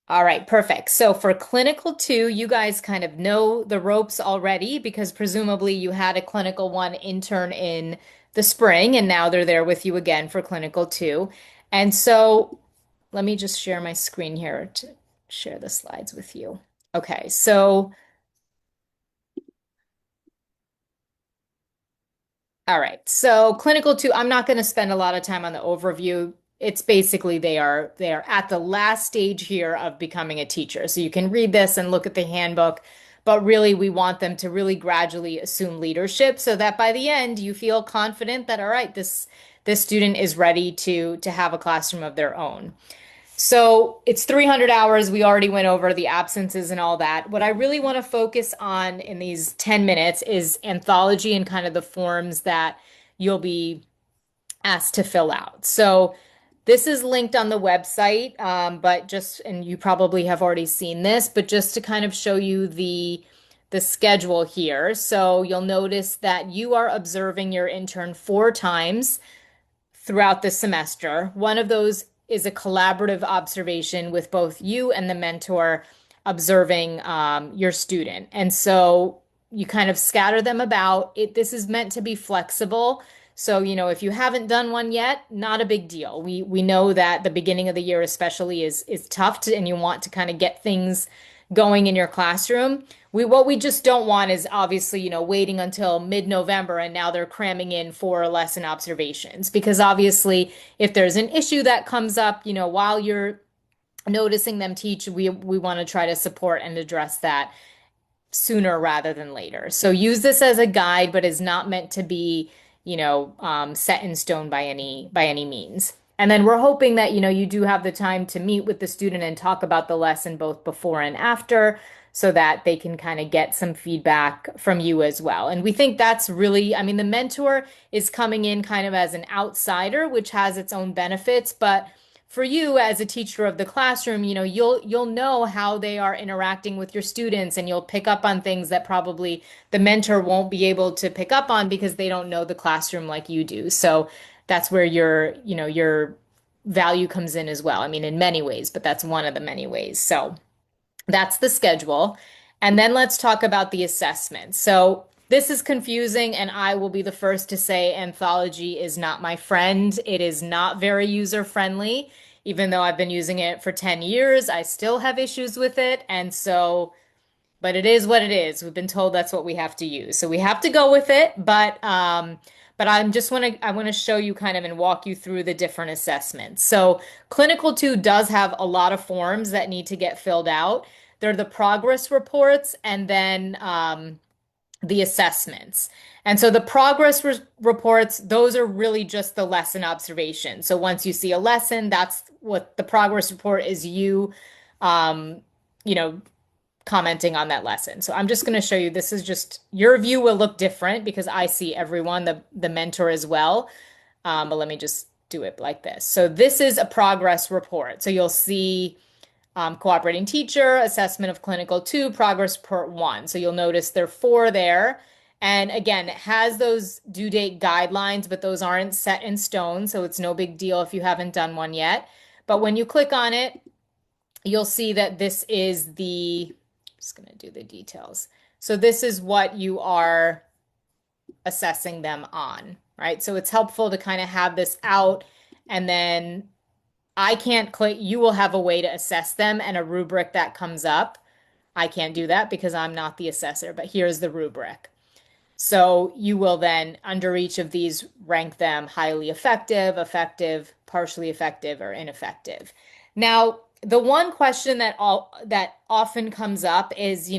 All right, perfect. So for clinical two, you guys kind of know the ropes already because presumably you had a clinical one intern in the spring and now they're there with you again for clinical two. And so let me just share my screen here to share the slides with you. Okay, so all right. So clinical two, I'm not going to spend a lot of time on the overview. It's basically they are at the last stage here of becoming a teacher. So you can read this and look at the handbook, but really we want them to really gradually assume leadership so that by the end you feel confident that all right, this student is ready to have a classroom of their own. So it's 300 hours. We already went over the absences and all that. What I really want to focus on in these 10 minutes is anthology and kind of the forms that you'll be asked to fill out. So this is linked on the website, but just, and you probably have already seen this, but just to kind of show you the schedule here. So you'll notice that you are observing your intern 4 times throughout the semester. One of those is a collaborative observation with both you and the mentor observing your student. And so you kind of scatter them about. This is meant to be flexible. So, if you haven't done one yet, not a big deal. We know that the beginning of the year especially is tough and you want to kind of get things going in your classroom. What we just don't want is obviously, waiting until mid-November and now they're cramming in 4 lesson observations because obviously if there's an issue that comes up, while you're noticing them teach, we want to try to support and address that sooner rather than later. So use this as a guide, but is not meant to be, set in stone by any means. And then we're hoping that, you do have the time to meet with the student and talk about the lesson both before and after so that they can kind of get some feedback from you as well. And we think that's really, I mean, the mentor is coming in kind of as an outsider, which has its own benefits, but for you as a teacher of the classroom, you'll know how they are interacting with your students and you'll pick up on things that probably the mentor won't be able to pick up on because they don't know the classroom like you do. So that's where your value comes in as well. I mean, in many ways, but that's one of the many ways. So that's the schedule. And then let's talk about the assessment. So this is confusing, and I will be the first to say anthology is not my friend. It is not very user friendly. Even though I've been using it for 10 years, I still have issues with it. And so, but it is what it is. We've been told that's what we have to use. So we have to go with it. But I want to show you kind of and walk you through the different assessments. So clinical two does have a lot of forms that need to get filled out. They're the progress reports and then the assessments. And so the reports, those are really just the lesson observation. So once you see a lesson, that's what the progress report is you, um, you know, commenting on that lesson. So I'm just going to show you, this is just, your view will look different because I see everyone, the mentor as well. But let me just do it like this. So this is a progress report. So you'll see cooperating teacher, assessment of clinical two, progress report one. So you'll notice there are 4 there. And again, it has those due date guidelines, but those aren't set in stone. So it's no big deal if you haven't done one yet. But when you click on it, you'll see that this is just going to do the details. So this is what you are assessing them on, right? So it's helpful to kind of have this out and then I can't click, you will have a way to assess them and a rubric that comes up. I can't do that because I'm not the assessor, but here's the rubric. So you will then, under each of these, rank them highly effective, effective, partially effective, or ineffective. Now, the one question that often comes up is,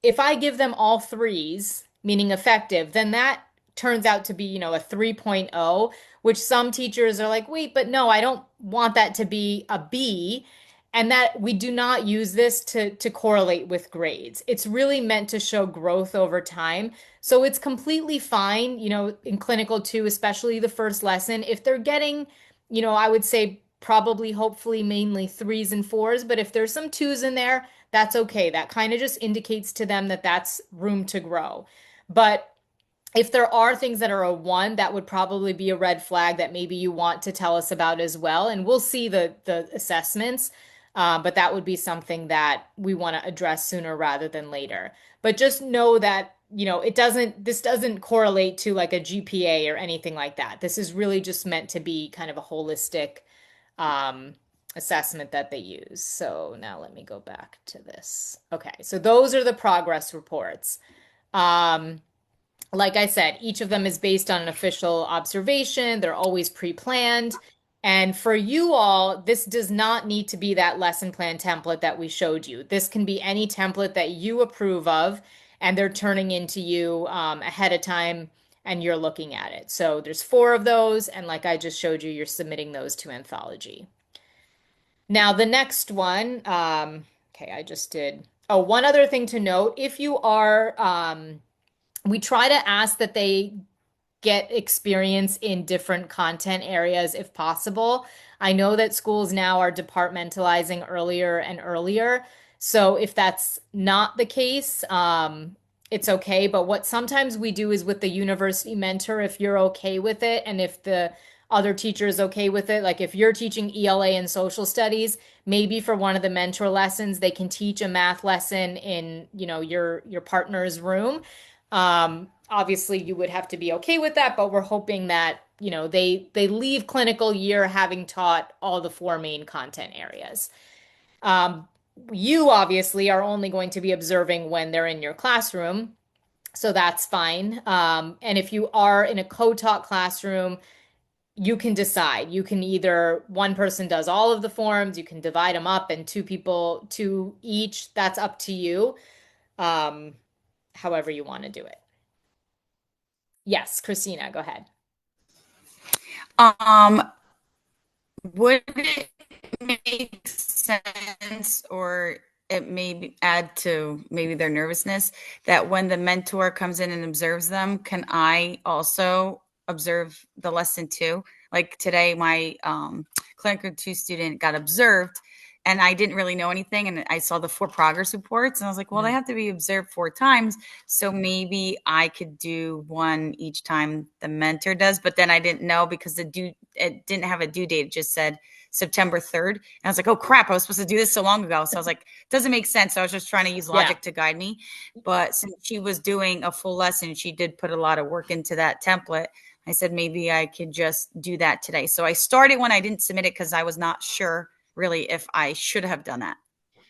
if I give them all threes, meaning effective, then that turns out to be, a 3.0, which some teachers are like, wait, but no, I don't want that to be a B. And that we do not use this to correlate with grades. It's really meant to show growth over time. So it's completely fine, in clinical two, especially the first lesson, if they're getting, I would say probably, hopefully, mainly threes and fours, but if there's some twos in there, that's okay. That kind of just indicates to them that that's room to grow. But if there are things that are a one, that would probably be a red flag that maybe you want to tell us about as well. And we'll see the assessments. But that would be something that we want to address sooner rather than later. But just know that, this doesn't correlate to like a GPA or anything like that. This is really just meant to be kind of a holistic um, assessment that they use. So now let me go back to this. Okay, so those are the progress reports. Um, like I said, each of them is based on an official observation. They're always pre-planned. And for you all, this does not need to be that lesson plan template that we showed you. This can be any template that you approve of, and they're turning into you ahead of time, and you're looking at it. So there's 4 of those, and like I just showed you, you're submitting those to Anthology. Now, the next one, okay, I just did. Oh, one other thing to note, if you are, we try to ask that they get experience in different content areas if possible. I know that schools now are departmentalizing earlier and earlier. So if that's not the case, it's okay. But what sometimes we do is with the university mentor, if you're okay with it, and if the other teacher is okay with it, like if you're teaching ELA and social studies, maybe for one of the mentor lessons, they can teach a math lesson in, your partner's room. Obviously, you would have to be okay with that, but we're hoping that, they leave clinical year having taught all the 4 main content areas. Um, you obviously are only going to be observing when they're in your classroom, so that's fine. And if you are in a co-taught classroom, you can decide. You can either one person does all of the forms, you can divide them up and 2 people, 2 each. That's up to you. Um, However you want to do it. Yes, Christina, go ahead. Um, would it make sense, or it may add to maybe their nervousness, that when the mentor comes in and observes them, can I also observe the lesson too? Like today, my clinical 2 student got observed and I didn't really know anything. And I saw the 4 progress reports and I was like, well, they Mhm. have to be observed 4 times. So maybe I could do one each time the mentor does. But then I didn't know because it didn't have a due date. It just said September 3rd. And I was like, oh crap, I was supposed to do this so long ago. So I was like, doesn't make sense. So I was just trying to use Yeah. logic to guide me. But since she was doing a full lesson, she did put a lot of work into that template. I said, maybe I could just do that today. So I started when I didn't submit it because I was not sure really if I should have done that.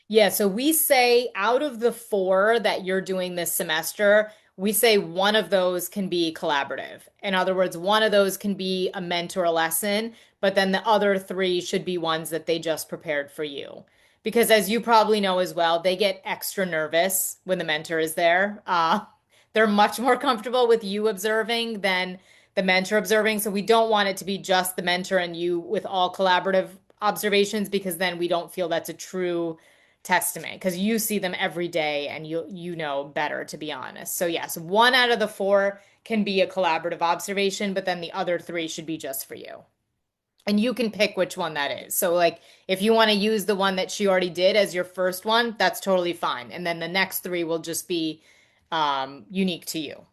Yeah, so we say out of the 4 that you're doing this semester, we say one of those can be collaborative. In other words, one of those can be a mentor lesson, but then the other 3 should be ones that they just prepared for you. Because as you probably know as well, they get extra nervous when the mentor is there. They're much more comfortable with you observing than the mentor observing. So we don't want it to be just the mentor and you with all collaborative observations because then we don't feel that's a true testament because you see them every day and you know better, to be honest. So yes, 1 out of the 4 can be a collaborative observation, but then the other 3 should be just for you. And you can pick which one that is. So like if you want to use the one that she already did as your first one, that's totally fine. And then the next 3 will just be unique to you.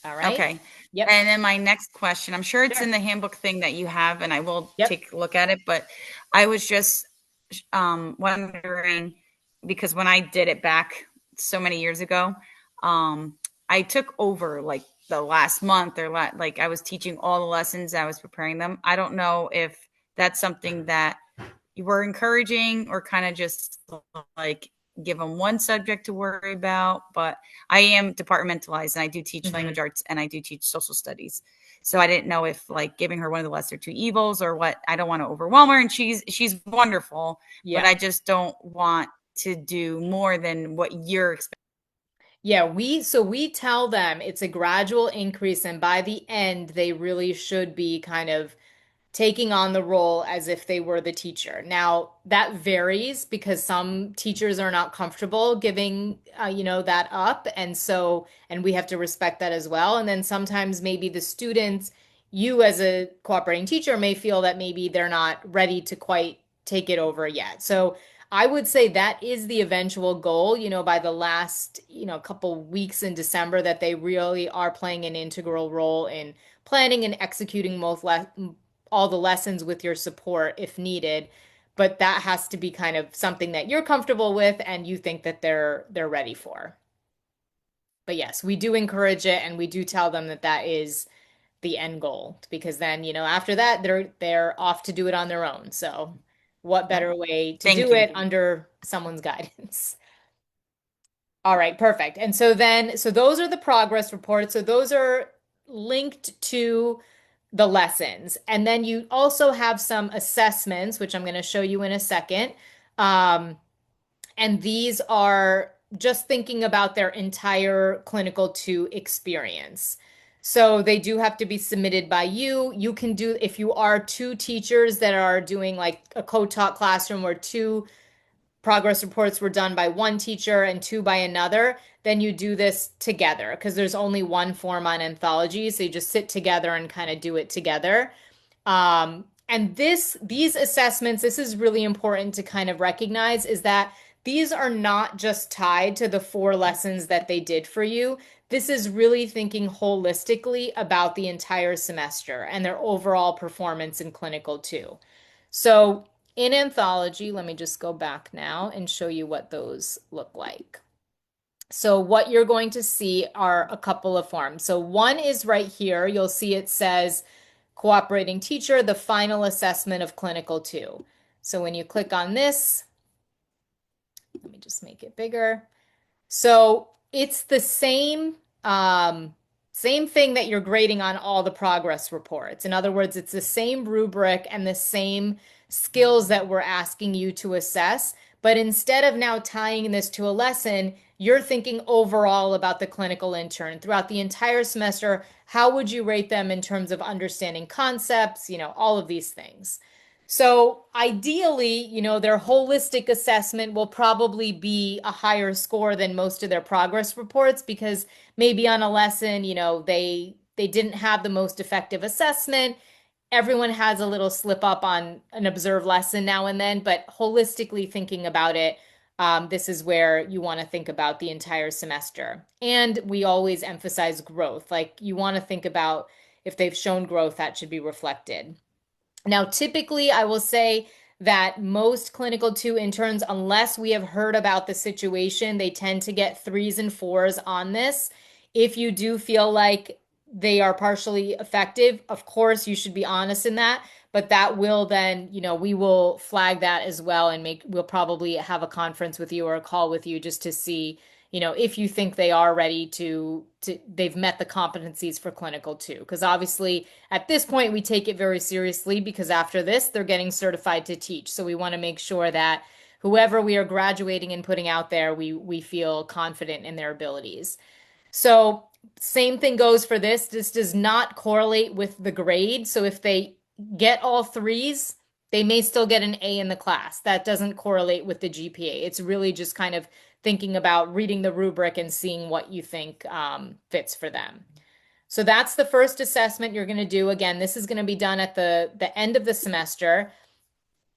All right? Okay. Yep. And then my next question, I'm sure it's in Sure. the handbook thing that you have, and I will Yep. take a look at it, but I was just wondering because when I did it back so many years ago, I took over like the last month like I was teaching all the lessons, I was preparing them. I don't know if that's something that you were encouraging or kind of just like give them one subject to worry about. But I am departmentalized and I do teach Hmm. language arts and I do teach social studies. So I didn't know if like giving her one of the lesser 2 evils or what. I don't want to overwhelm her, and she's wonderful, but Yeah. I just don't want to do more than what you're expecting. Yeah, we tell them it's a gradual increase, and by the end, they really should be kind of taking on the role as if they were the teacher. Now, that varies because some teachers are not comfortable giving, that up. And we have to respect that as well. And then sometimes maybe the students, you as a cooperating teacher may feel that maybe they're not ready to quite take it over yet. So I would say that is the eventual goal, by the last, couple weeks in December, that they really are playing an integral role in planning and executing all the lessons with your support if needed. but that has to be kind of something that you're comfortable with and you think that they're ready for. But yes, we do encourage it and we do tell them that that is the end goal because then, after that they're off to do it on their own. So, what Yep. better way to Thank do you. it under someone's guidance? All right, perfect. And so then, so those are the progress reports. So those are linked to the lessons. And then you also have some assessments, which I'm going to show you in a second. Um, and these are just thinking about their entire clinical two experience. So they do have to be submitted by you. You can do, if you are two teachers that are doing like a co-taught classroom where two progress reports were done by one teacher and two by another, then you do this together because there's only one form on anthology. So you just sit together and kind of do it together. And these assessments, this is really important to kind of recognize is that these are not just tied to the four lessons that they did for you. This is really thinking holistically about the entire semester and their overall performance in clinical too. So in anthology, let me just go back now and show you what those look like. So what you're going to see are a couple of forms. So one is right here. You'll see it says cooperating teacher, the final assessment of clinical two. So when you click on this, let me just make it bigger. So it's the same thing that you're grading on all the progress reports. In other words, it's the same rubric and the same skills that we're asking you to assess. But instead of now tying this to a lesson, you're thinking overall about the clinical intern throughout the entire semester. How would you rate them in terms of understanding concepts, all of these things? So ideally, their holistic assessment will probably be a higher score than most of their progress reports because maybe on a lesson, they didn't have the most effective assessment. Everyone has a little slip up on an observed lesson now and then, but holistically thinking about it, this is where you want to think about the entire semester. And we always emphasize growth. Like you want to think about if they've shown growth, that should be reflected. Now, typically, I will say that most clinical two interns, unless we have heard about the situation, they tend to get threes and fours on this. If you do feel like they are partially effective, of course, you should be honest in that. But that will then, we will flag that as well and we'll probably have a conference with you or a call with you just to see, if you think they are ready they've met the competencies for clinical two. Because obviously, at this point, we take it very seriously because after this, they're getting certified to teach. So we want to make sure that whoever we are graduating and putting out there, we feel confident in their abilities. So same thing goes for this. This does not correlate with the grade. So if they get all threes, they may still get an A in the class. That doesn't correlate with the GPA. It's really just kind of thinking about reading the rubric and seeing what you think fits for them. So that's the first assessment you're going to do. Again, this is going to be done at the end of the semester.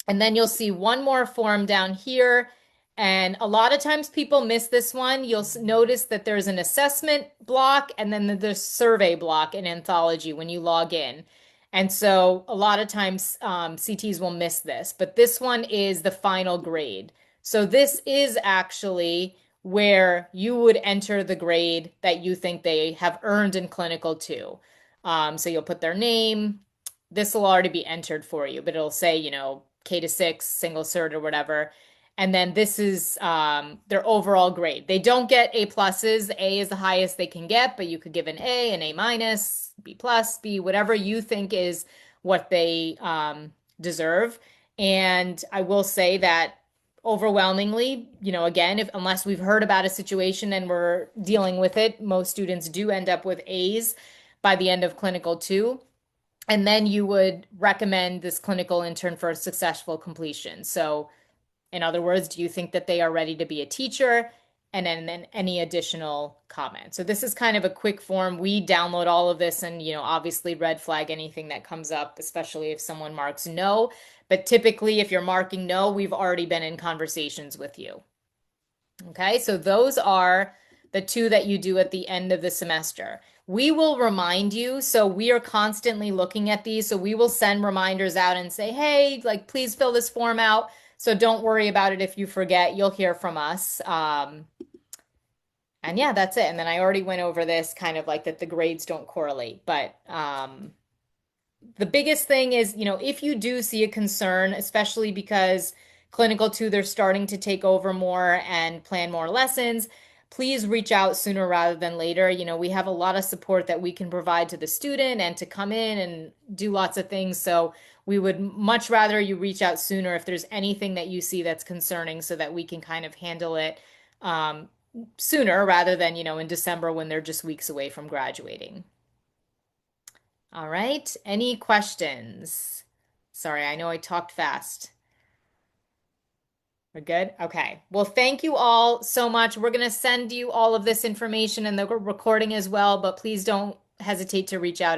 And then you'll see one more form down here. And a lot of times people miss this one. You'll notice that there's an assessment block and then the survey block in Anthology when you log in. And so a lot of times CTs will miss this, but this one is the final grade. So this is actually where you would enter the grade that you think they have earned in clinical two. So you'll put their name. This will already be entered for you, but it'll say, K-6, single cert or whatever. And then this is their overall grade. They don't get A pluses. A is the highest they can get, but you could give an A minus, B plus, B, whatever you think is what they deserve. And I will say that overwhelmingly, again, if unless we've heard about a situation and we're dealing with it, most students do end up with A's by the end of clinical two. And then you would recommend this clinical intern for a successful completion. So, in other words, do you think that they are ready to be a teacher? And then any additional comments. So this is kind of a quick form. We download all of this and, obviously red flag anything that comes up, especially if someone marks no. But typically, if you're marking no, we've already been in conversations with you. Okay, so those are the two that you do at the end of the semester. We will remind you. So we are constantly looking at these. So we will send reminders out and say, hey, like, please fill this form out. So don't worry about it if you forget. You'll hear from us. And yeah, that's it. And then I already went over this kind of like that the grades don't correlate. But the biggest thing is, if you do see a concern, especially because Clinical 2, they're starting to take over more and plan more lessons, please reach out sooner rather than later. We have a lot of support that we can provide to the student and to come in and do lots of things. So we would much rather you reach out sooner if there's anything that you see that's concerning so that we can kind of handle it sooner rather than, in December when they're just weeks away from graduating. All right. Any questions? Sorry, I know I talked fast. We're good? Okay. Well, thank you all so much. We're going to send you all of this information and the recording as well, but please don't hesitate to reach out